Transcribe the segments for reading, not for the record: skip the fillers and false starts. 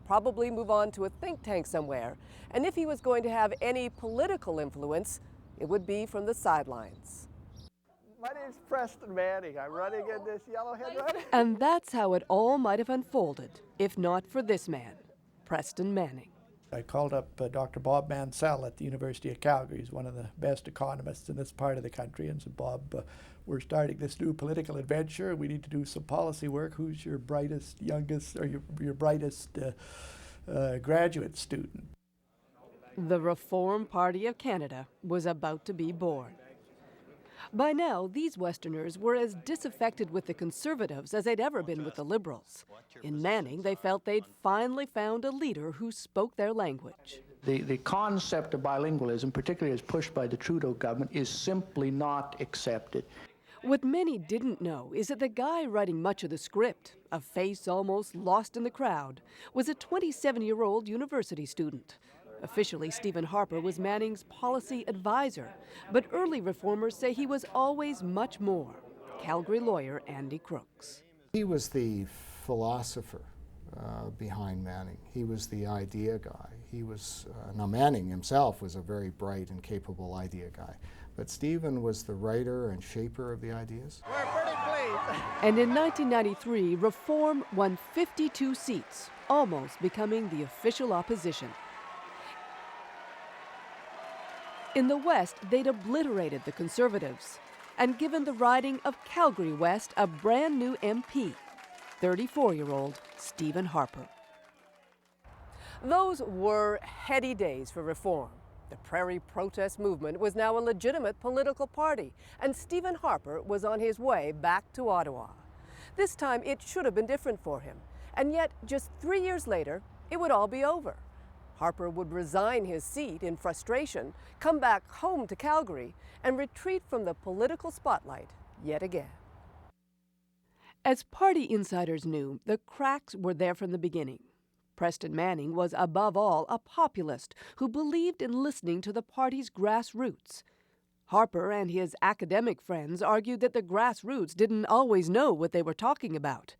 probably move on to a think tank somewhere. And if he was going to have any political influence, it would be from the sidelines. My name's Preston Manning. I'm running in this Yellowhead run. And that's how it all might have unfolded, if not for this man, Preston Manning. I called up Dr. Bob Mansell at the University of Calgary. He's one of the best economists in this part of the country, and said, Bob, we're starting this new political adventure. We need to do some policy work. Who's your brightest, youngest, or your brightest graduate student? The Reform Party of Canada was about to be born. By now, these Westerners were as disaffected with the Conservatives as they'd ever been with the Liberals. In Manning, they felt they'd finally found a leader who spoke their language. The concept of bilingualism, particularly as pushed by the Trudeau government, is simply not accepted. What many didn't know is that the guy writing much of the script, a face almost lost in the crowd, was a 27-year-old university student. Officially, Stephen Harper was Manning's policy advisor, but early reformers say he was always much more. Calgary lawyer Andy Crooks. He was the philosopher behind Manning. He was the idea guy. He was, now Manning himself was a very bright and capable idea guy, but Stephen was the writer and shaper of the ideas. We're pretty pleased. And in 1993, Reform won 52 seats, almost becoming the official opposition. In the West, they'd obliterated the Conservatives and given the riding of Calgary West a brand new MP, 34-year-old Stephen Harper. Those were heady days for reform. The Prairie Protest Movement was now a legitimate political party, and Stephen Harper was on his way back to Ottawa. This time, it should have been different for him. And yet, just 3 years later, it would all be over. Harper would resign his seat in frustration, come back home to Calgary, and retreat from the political spotlight yet again. As party insiders knew, the cracks were there from the beginning. Preston Manning was above all a populist who believed in listening to the party's grassroots. Harper and his academic friends argued that the grassroots didn't always know what they were talking about.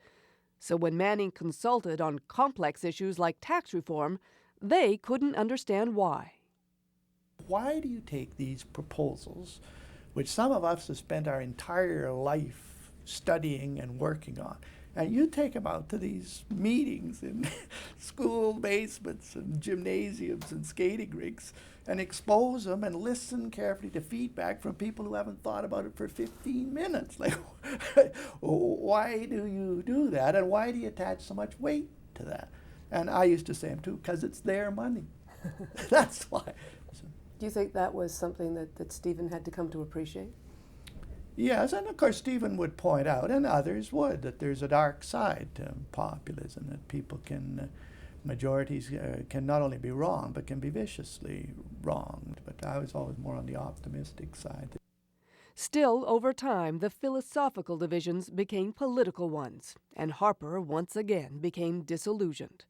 So when Manning consulted on complex issues like tax reform, they couldn't understand why. Why do you take these proposals, which some of us have spent our entire life studying and working on, and you take them out to these meetings in school basements and gymnasiums and skating rinks and expose them and listen carefully to feedback from people who haven't thought about it for 15 minutes? Like, why do you do that, and why do you attach so much weight to that? And I used to say them too, because it's their money. That's why. Do you think that was something that Stephen had to come to appreciate? Yes, and of course Stephen would point out, and others would, that there's a dark side to populism, that people can, majorities can not only be wrong, but can be viciously wronged. But I was always more on the optimistic side. Still, over time, the philosophical divisions became political ones, and Harper once again became disillusioned.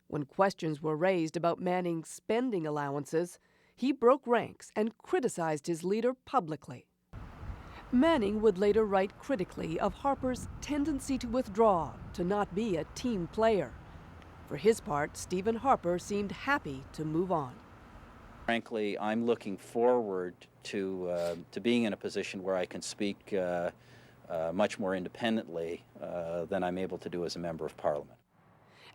When questions were raised about Manning's spending allowances, he broke ranks and criticized his leader publicly. Manning would later write critically of Harper's tendency to withdraw, to not be a team player. For his part, Stephen Harper seemed happy to move on. Frankly, I'm looking forward to being in a position where I can speak much more independently than I'm able to do as a member of Parliament.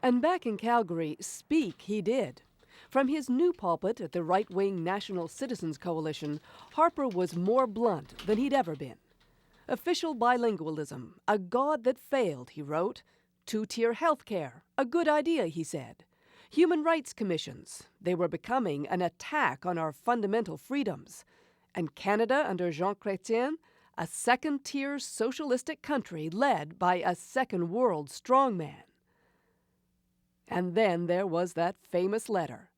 And back in Calgary, speak he did. From his new pulpit at the right-wing National Citizens Coalition, Harper was more blunt than he'd ever been. Official bilingualism, a god that failed, he wrote. Two-tier health care, a good idea, he said. Human rights commissions, they were becoming an attack on our fundamental freedoms. And Canada under Jean Chrétien, a second-tier socialistic country led by a second-world strongman. And then there was that famous letter.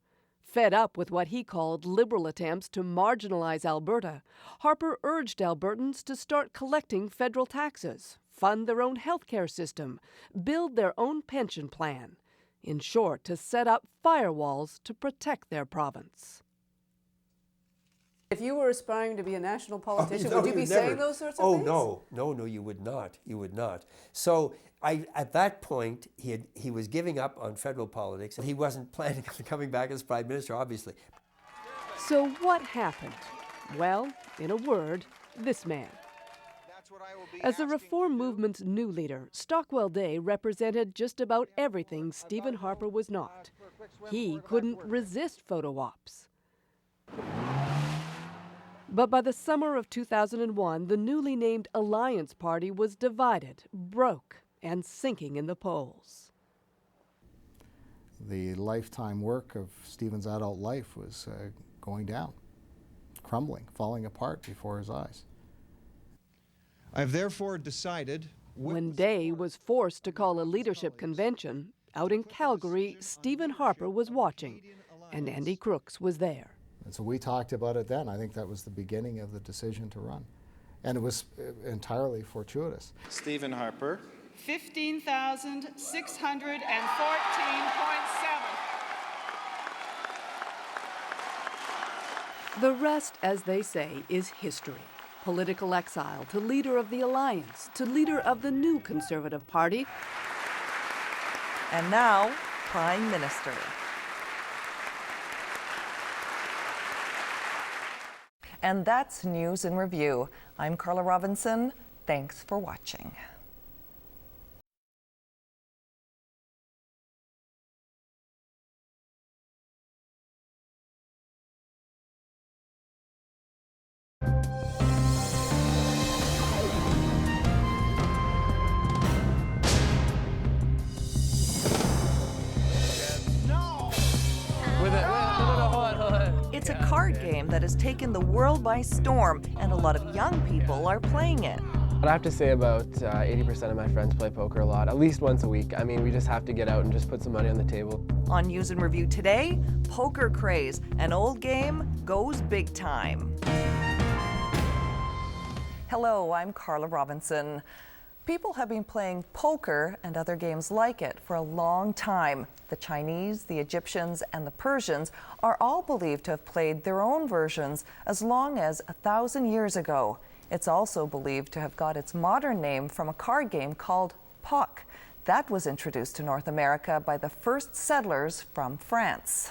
Fed up with what he called liberal attempts to marginalize Alberta, Harper urged Albertans to start collecting federal taxes, fund their own health care system, build their own pension plan. In short, to set up firewalls to protect their province. If you were aspiring to be a national politician, no, would you be never. saying those sorts of things? Oh, no, you would not. You would not. So at that point, he was giving up on federal politics, and he wasn't planning on coming back as Prime Minister, obviously. So what happened? Well, in a word, this man. As the Reform Movement's new leader, Stockwell Day represented just about everything Stephen Harper was not. He couldn't resist photo ops. But by the summer of 2001, the newly named Alliance Party was divided, broke, and sinking in the polls. The lifetime work of Stephen's adult life was going down, crumbling, falling apart before his eyes. I've therefore decided... When Day was forced to call a leadership convention, out in Calgary, Stephen Harper was watching, and Andy Crooks was there. And so we talked about it then. I think that was the beginning of the decision to run. And it was entirely fortuitous. Stephen Harper. 15,614.7. The rest, as they say, is history. Political exile to leader of the Alliance, to leader of the new Conservative Party. And now, Prime Minister. And that's News in Review. I'm Carla Robinson. Thanks for watching. It's a card game that has taken the world by storm, and a lot of young people are playing it. But I have to say about 80% of my friends play poker a lot, at least once a week. I mean, we just have to get out and just put some money on the table. On News and Review today, Poker Craze, an old game goes big time. Hello, I'm Carla Robinson. People have been playing poker and other games like it for a long time. The Chinese, the Egyptians, and the Persians are all believed to have played their own versions as long as 1,000 years ago. It's also believed to have got its modern name from a card game called Poc. That was introduced to North America by the first settlers from France.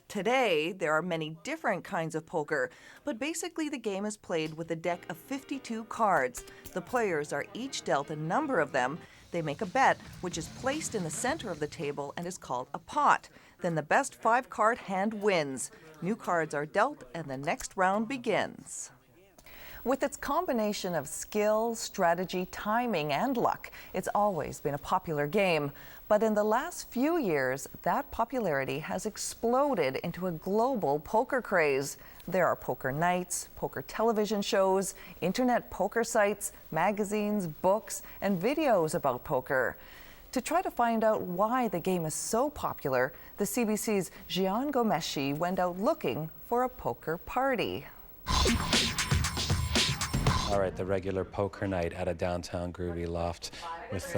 Today, there are many different kinds of poker, but basically the game is played with a deck of 52 cards. The players are each dealt a number of them. They make a bet, which is placed in the center of the table and is called a pot. Then the best 5-card hand wins. New cards are dealt and the next round begins. With its combination of skill, strategy, timing, and luck, it's always been a popular game. But in the last few years, that popularity has exploded into a global poker craze. There are poker nights, poker television shows, internet poker sites, magazines, books, and videos about poker. To try to find out why the game is so popular, the CBC's Jian Gomeshi went out looking for a poker party. All right, the regular poker night at a downtown groovy loft with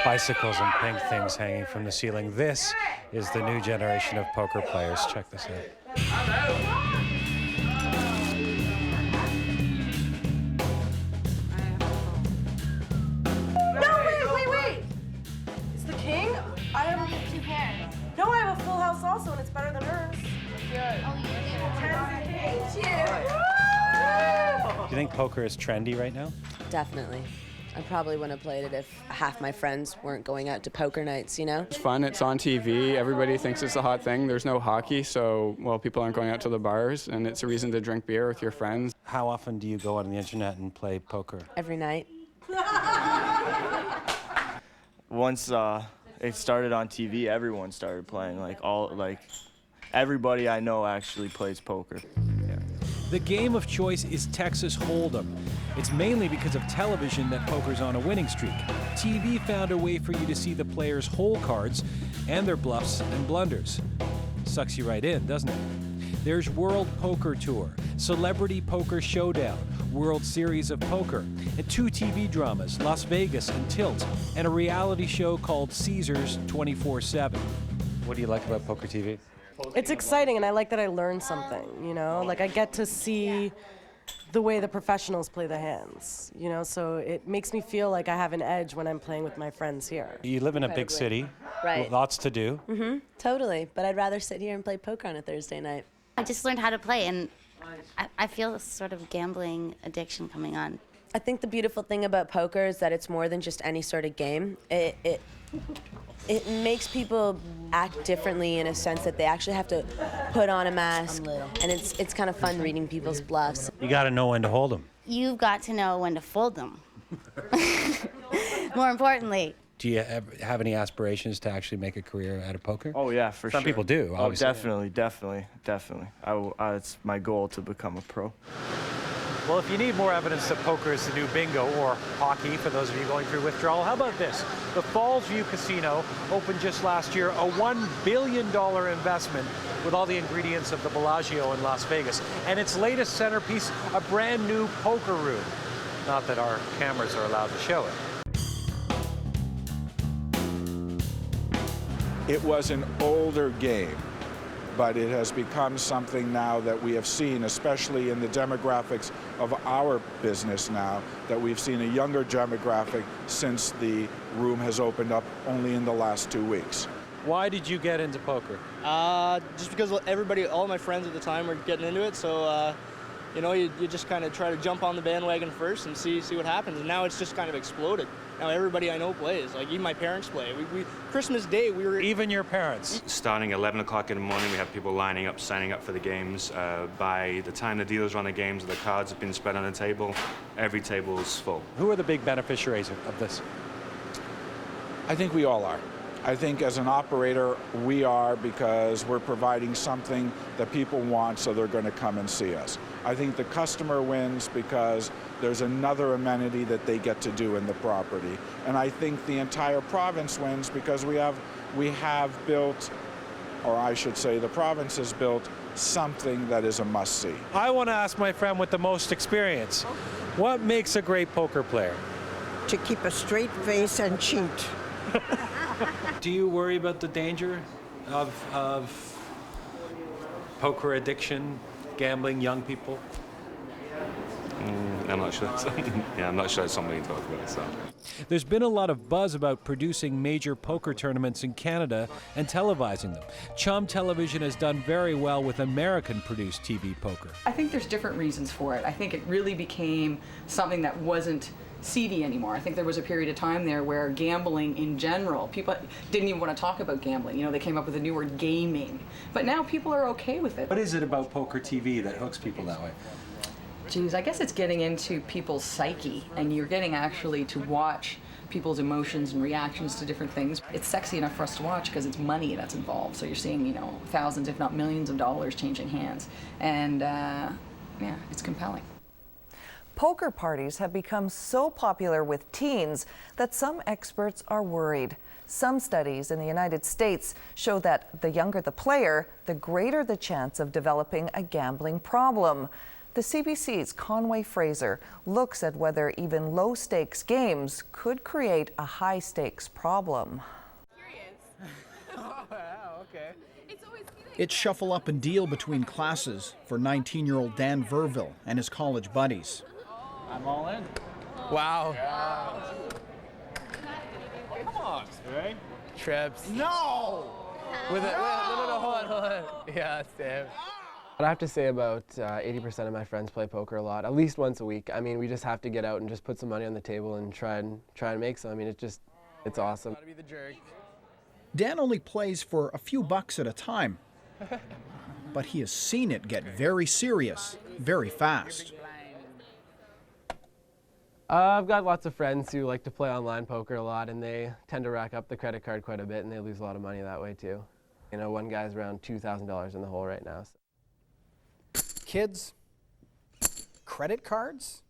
bicycles and pink things hanging from the ceiling. This is the new generation of poker players. Check this out. No, wait! It's the king? I have 2 pairs. No, I have a full house also, and it's better than hers. Good. Oh, you do? Do you think poker is trendy right now? Definitely. I probably wouldn't have played it if half my friends weren't going out to poker nights, you know? It's fun, it's on TV, everybody thinks it's a hot thing. There's no hockey, so, well, people aren't going out to the bars, and it's a reason to drink beer with your friends. How often do you go on the internet and play poker? Every night. Once it started on TV, everyone started playing. Everybody I know actually plays poker. The game of choice is Texas Hold'em. It's mainly because of television that poker's on a winning streak. TV found a way for you to see the players' hole cards and their bluffs and blunders. Sucks you right in, doesn't it? There's World Poker Tour, Celebrity Poker Showdown, World Series of Poker, and 2 TV dramas, Las Vegas and Tilt, and a reality show called Caesars 24/7. What do you like about poker TV? It's exciting, and I like that I learned something, you know? Like, I get to see the way the professionals play the hands, you know? So it makes me feel like I have an edge when I'm playing with my friends here. You live in a big city, Right. lots to do. Mm-hmm, totally. But I'd rather sit here and play poker on a Thursday night. I just learned how to play, and I feel a sort of gambling addiction coming on. I think the beautiful thing about poker is that it's more than just any sort of game. It makes people act differently in a sense that they actually have to put on a mask, and it's kind of fun reading people's bluffs. You got to know when to hold them. You've got to know when to fold them. More importantly. Do you have any aspirations to actually make a career out of poker? Oh yeah, for sure. Some people do, obviously. Oh, definitely. It's my goal to become a pro. Well, if you need more evidence that poker is the new bingo or hockey, for those of you going through withdrawal, how about this? The Fallsview Casino opened just last year, a $1 billion investment with all the ingredients of the Bellagio in Las Vegas. And its latest centerpiece, a brand new poker room. Not that our cameras are allowed to show it. It was an older game, but it has become something now that we have seen, especially in the demographics of our business now, that we've seen a younger demographic since the room has opened up only in the last 2 weeks. Why did you get into poker? Just because all my friends at the time were getting into it, so you know, you just kind of try to jump on the bandwagon first and see what happens. And now it's just kind of exploded. Now everybody I know plays. Like, even my parents play. Christmas Day, we were... Even your parents? Starting at 11 o'clock in the morning, we have people lining up, signing up for the games. By the time the dealers run the games, the cards have been spread on the table. Every table is full. Who are the big beneficiaries of this? I think we all are. I think as an operator, we are, because we're providing something that people want, so they're going to come and see us. I think the customer wins because there's another amenity that they get to do in the property. And I think the entire province wins because we have built, or I should say the province has built, something that is a must-see. I want to ask my friend with the most experience, what makes a great poker player? To keep a straight face and cheat. Do you worry about the danger of poker addiction, gambling, young people? I'm not sure. I'm not sure it's something we can talk about. So. There's been a lot of buzz about producing major poker tournaments in Canada and televising them. Chum Television has done very well with American-produced TV poker. I think there's different reasons for it. I think it really became something that wasn't seedy anymore. I think there was a period of time there where gambling in general, people didn't even want to talk about gambling. You know, they came up with a new word, gaming. But now people are okay with it. What is it about poker TV that hooks people that way? Geez, I guess it's getting into people's psyche, and you're getting actually to watch people's emotions and reactions to different things. It's sexy enough for us to watch because it's money that's involved. So you're seeing, you know, thousands, if not millions of dollars changing hands. And yeah, it's compelling. Poker parties have become so popular with teens that some experts are worried. Some studies in the United States show that the younger the player, the greater the chance of developing a gambling problem. The CBC's Conway Fraser looks at whether even low-stakes games could create a high-stakes problem. It's shuffle up and deal between classes for 19-year-old Dan Verville and his college buddies. I'm all in. Wow. Come on. Right? Trips. No! With it. No, hold on. Yeah, Sam. What I have to say about 80% of my friends play poker a lot, at least once a week. I mean, we just have to get out and just put some money on the table and try and make some. I mean, it's awesome. Gotta be the jerk. Dan only plays for a few bucks at a time, but he has seen it get very serious, very fast. I've got lots of friends who like to play online poker a lot, and they tend to rack up the credit card quite a bit, and they lose a lot of money that way too. You know, one guy's around $2,000 in the hole right now. So. Kids, credit cards,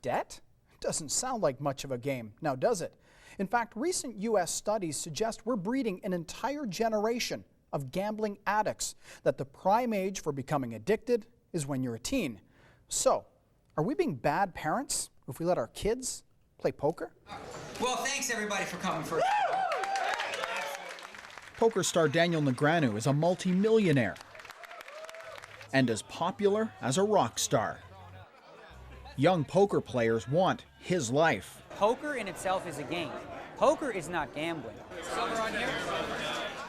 debt? Doesn't sound like much of a game, now does it? In fact, recent U.S. studies suggest we're breeding an entire generation of gambling addicts, that the prime age for becoming addicted is when you're a teen. So, are we being bad parents if we let our kids play poker? Well, thanks everybody for coming first. Poker star Daniel Negreanu is a multi-millionaire and as popular as a rock star. Young poker players want his life. Poker in itself is a game. Poker is not gambling.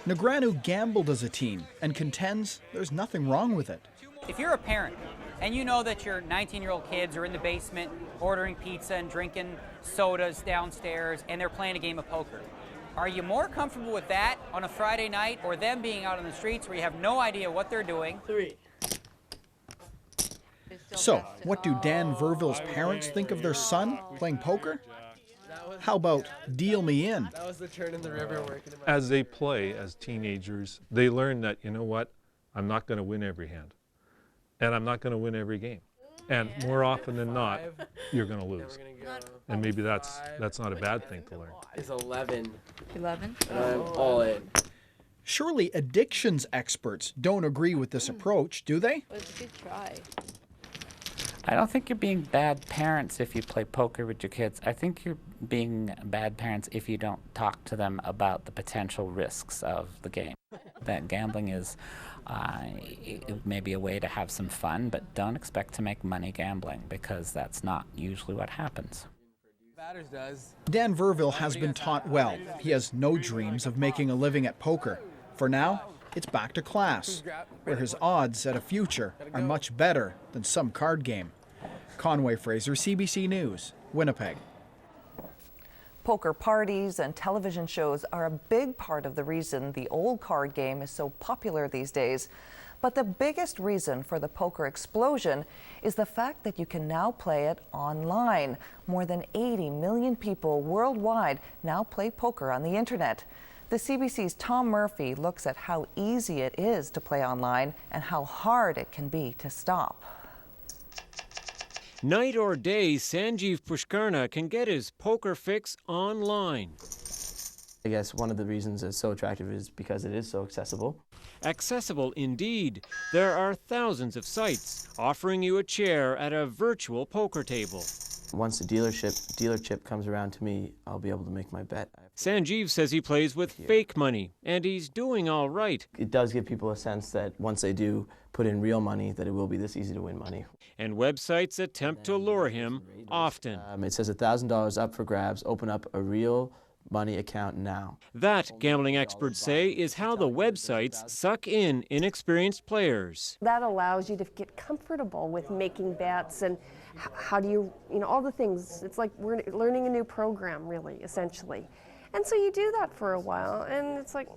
Negreanu gambled as a teen and contends there's nothing wrong with it. If you're a parent and you know that your 19-year-old kids are in the basement ordering pizza and drinking sodas downstairs and they're playing a game of poker, are you more comfortable with that on a Friday night or them being out on the streets where you have no idea what they're doing? So, what do Dan Verville's parents think of their son playing poker? How about deal me in? That was the turn in the river working in my... As they play as teenagers, they learn that, you know what, I'm not going to win every hand. And I'm not going to win every game. And more often than not, you're going to lose. And maybe that's not a bad thing to learn. It's 11. 11? And I'm all in. Surely addictions experts don't agree with this approach, do they? It's a good try. I don't think you're being bad parents if you play poker with your kids. I think you're being bad parents if you don't talk to them about the potential risks of the game. That gambling is maybe a way to have some fun, but don't expect to make money gambling because that's not usually what happens. Dan Verville has been taught well. He has no dreams of making a living at poker. For now, it's back to class, where his odds at a future are much better than some card game. Conway Fraser, CBC News, Winnipeg. Poker parties and television shows are a big part of the reason the old card game is so popular these days. But the biggest reason for the poker explosion is the fact that you can now play it online. More than 80 million people worldwide now play poker on the internet. The CBC's Tom Murphy looks at how easy it is to play online and how hard it can be to stop. Night or day, Sanjeev Pushkarna can get his poker fix online. I guess one of the reasons it's so attractive is because it is so accessible. Accessible indeed. There are thousands of sites offering you a chair at a virtual poker table. Once the dealer chip comes around to me, I'll be able to make my bet. Sanjeev says he plays with fake money, and he's doing all right. It does give people a sense that once they do put in real money, that it will be this easy to win money. And websites attempt to lure him often. It says $1,000 up for grabs, open up a real money account now. That, gambling experts say, is how the websites suck in inexperienced players. That allows you to get comfortable with making bets and how do you all the things. It's like we're learning a new program, really, essentially. And so you do that for a while, and it's like,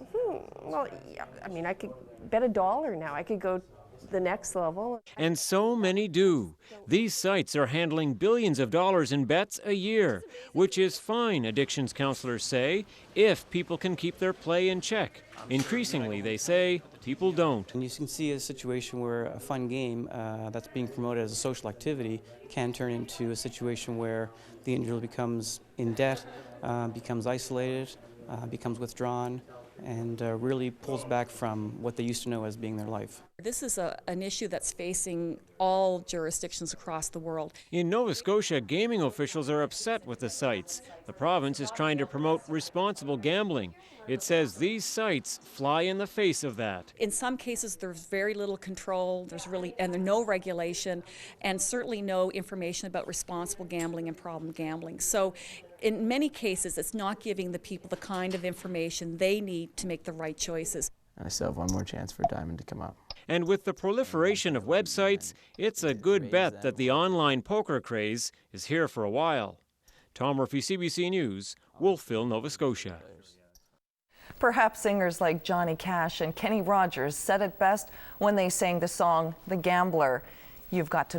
well, yeah, I mean, I could bet $1 now. I could go the next level. And so many do. These sites are handling billions of dollars in bets a year, which is fine, addictions counselors say, if people can keep their play in check. Increasingly, they say, people don't. And you can see a situation where a fun game that's being promoted as a social activity can turn into a situation where the individual becomes in debt, becomes isolated, becomes withdrawn, and really pulls back from what they used to know as being their life. This is an issue that's facing all jurisdictions across the world. In Nova Scotia, gaming officials are upset with the sites. The province is trying to promote responsible gambling. It says these sites fly in the face of that. In some cases, there's very little control, there's no regulation, and certainly no information about responsible gambling and problem gambling. So in many cases, it's not giving the people the kind of information they need to make the right choices. I still have one more chance for Diamond to come up. And with the proliferation of websites, it's a good bet that the online poker craze is here for a while. Tom Murphy, CBC News, Wolfville, Nova Scotia. Perhaps singers like Johnny Cash and Kenny Rogers said it best when they sang the song The Gambler. You've got to